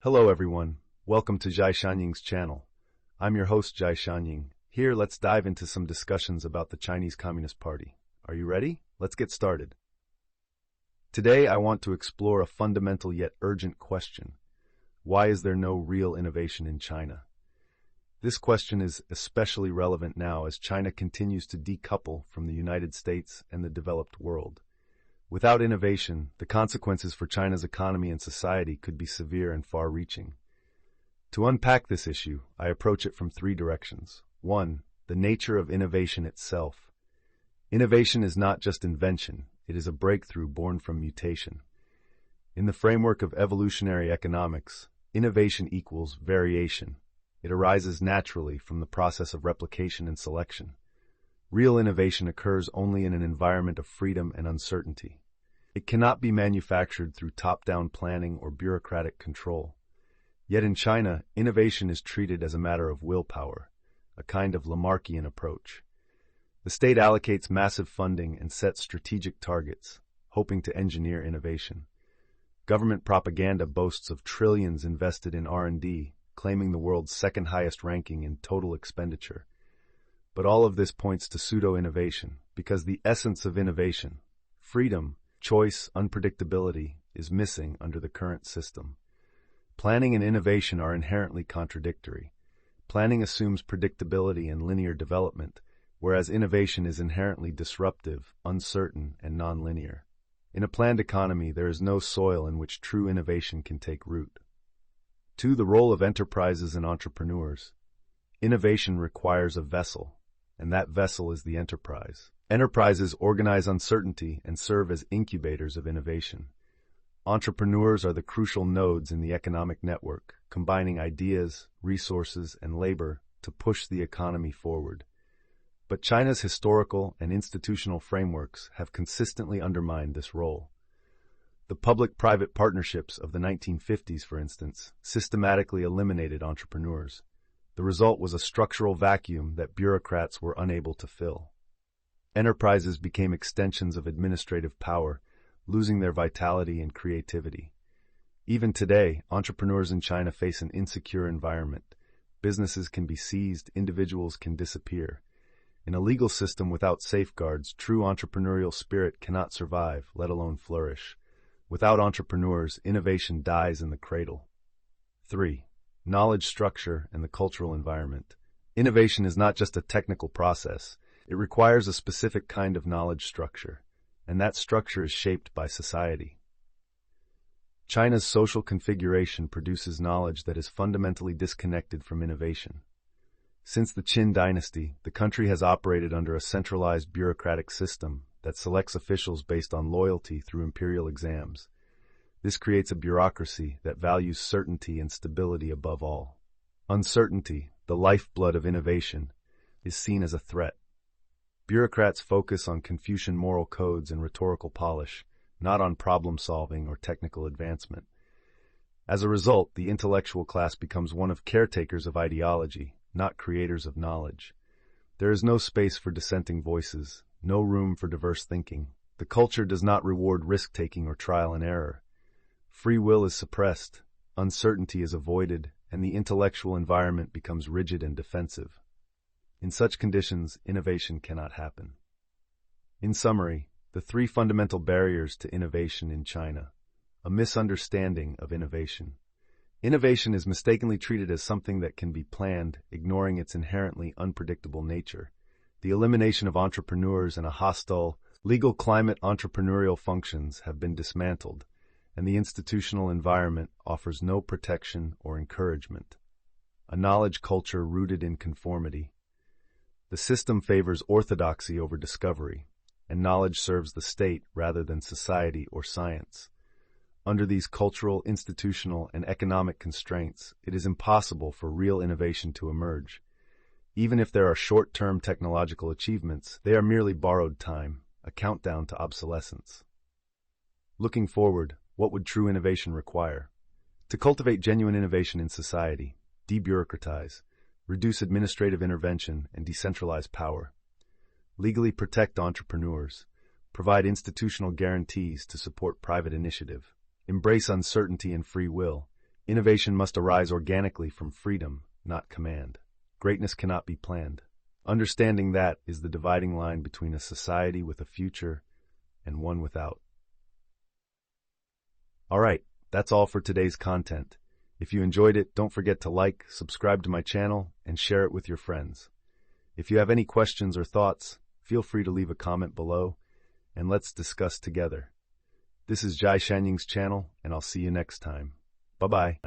Hello everyone, welcome to Zhai Shanying's channel. I'm your host Zhai Shanying. Here, let's dive into some discussions about the Chinese Communist Party. Are you ready? Let's get started. Today I want to explore a fundamental yet urgent question. Why is there no real innovation in China? This question is especially relevant now as China continues to decouple from the United States and the developed world. Without innovation, the consequences for China's economy and society could be severe and far-reaching. To unpack this issue, I approach it from three directions. 1. The nature of innovation itself. Innovation is not just invention, it is a breakthrough born from mutation. In the framework of evolutionary economics, innovation equals variation. It arises naturally from the process of replication and selection. Real innovation occurs only in an environment of freedom and uncertainty. It cannot be manufactured through top-down planning or bureaucratic control. Yet in China, innovation is treated as a matter of willpower, a kind of Lamarckian approach. The state allocates massive funding and sets strategic targets, hoping to engineer innovation. Government propaganda boasts of trillions invested in R&D, claiming the world's second highest ranking in total expenditure. But all of this points to pseudo-innovation, because the essence of innovation, freedom, choice, unpredictability, is missing under the current system. Planning and innovation are inherently contradictory. Planning assumes predictability and linear development, whereas innovation is inherently disruptive, uncertain, and nonlinear. In a planned economy, there is no soil in which true innovation can take root. 2. The role of enterprises and entrepreneurs. Innovation requires a vessel, and that vessel is the enterprise. Enterprises organize uncertainty and serve as incubators of innovation. Entrepreneurs are the crucial nodes in the economic network, combining ideas, resources, and labor to push the economy forward. But China's historical and institutional frameworks have consistently undermined this role. The public-private partnerships of the 1950s, for instance, systematically eliminated entrepreneurs. The result was a structural vacuum that bureaucrats were unable to fill. Enterprises became extensions of administrative power, losing their vitality and creativity. Even today, entrepreneurs in China face an insecure environment. Businesses can be seized, individuals can disappear. In a legal system without safeguards, true entrepreneurial spirit cannot survive, let alone flourish. Without entrepreneurs, innovation dies in the cradle. 3. Knowledge structure and the cultural environment. Innovation is not just a technical process. It requires a specific kind of knowledge structure, and that structure is shaped by society. China's social configuration produces knowledge that is fundamentally disconnected from innovation. Since the Qin dynasty, the country has operated under a centralized bureaucratic system that selects officials based on loyalty through imperial exams. This creates a bureaucracy that values certainty and stability above all. Uncertainty, the lifeblood of innovation, is seen as a threat. Bureaucrats focus on Confucian moral codes and rhetorical polish, not on problem-solving or technical advancement. As a result, the intellectual class becomes one of caretakers of ideology, not creators of knowledge. There is no space for dissenting voices, no room for diverse thinking. The culture does not reward risk-taking or trial and error. Free will is suppressed, uncertainty is avoided, and the intellectual environment becomes rigid and defensive. In such conditions, innovation cannot happen. In summary, the three fundamental barriers to innovation in China. A misunderstanding of innovation. Innovation is mistakenly treated as something that can be planned, ignoring its inherently unpredictable nature. The elimination of entrepreneurs and a hostile, legal climate entrepreneurial functions have been dismantled, and the institutional environment offers no protection or encouragement. A knowledge culture rooted in conformity. The system favors orthodoxy over discovery, and knowledge serves the state rather than society or science. Under these cultural, institutional, and economic constraints, it is impossible for real innovation to emerge. Even if there are short-term technological achievements, they are merely borrowed time, a countdown to obsolescence. Looking forward, what would true innovation require? To cultivate genuine innovation in society, debureaucratize, reduce administrative intervention, and decentralize power. Legally protect entrepreneurs, provide institutional guarantees to support private initiative, embrace uncertainty and free will, Innovation must arise organically from freedom, not command. Greatness cannot be planned. Understanding that is the dividing line between a society with a future and one without. All right, that's all for today's content. If you enjoyed it, don't forget to like, subscribe to my channel, and share it with your friends. If you have any questions or thoughts, feel free to leave a comment below, and let's discuss together. This is Jai Shanying's channel, and I'll see you next time. Bye-bye.